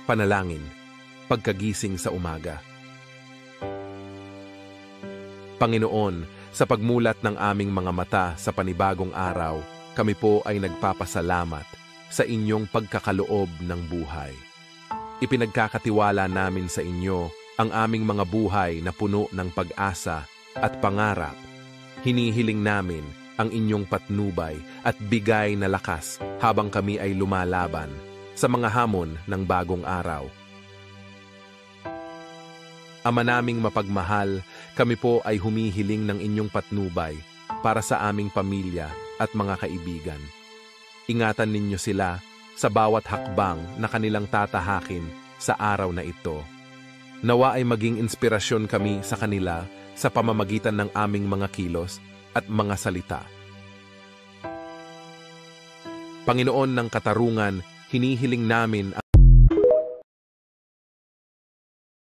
Panalangin, pagkagising sa umaga. Panginoon, sa pagmulat ng aming mga mata sa panibagong araw, kami po ay nagpapasalamat sa inyong pagkakaloob ng buhay. Ipinagkakatiwala namin sa inyo ang aming mga buhay na puno ng pag-asa at pangarap. Hinihiling namin ang inyong patnubay at bigay na lakas habang kami ay lumalaban sa mga hamon ng bagong araw. Ama naming mapagmahal, kami po ay humihiling ng inyong patnubay para sa aming pamilya at mga kaibigan. Ingatan ninyo sila sa bawat hakbang na kanilang tatahakin sa araw na ito. Nawa ay maging inspirasyon kami sa kanila sa pamamagitan ng aming mga kilos at mga salita. Panginoon ng katarungan, hinihiling namin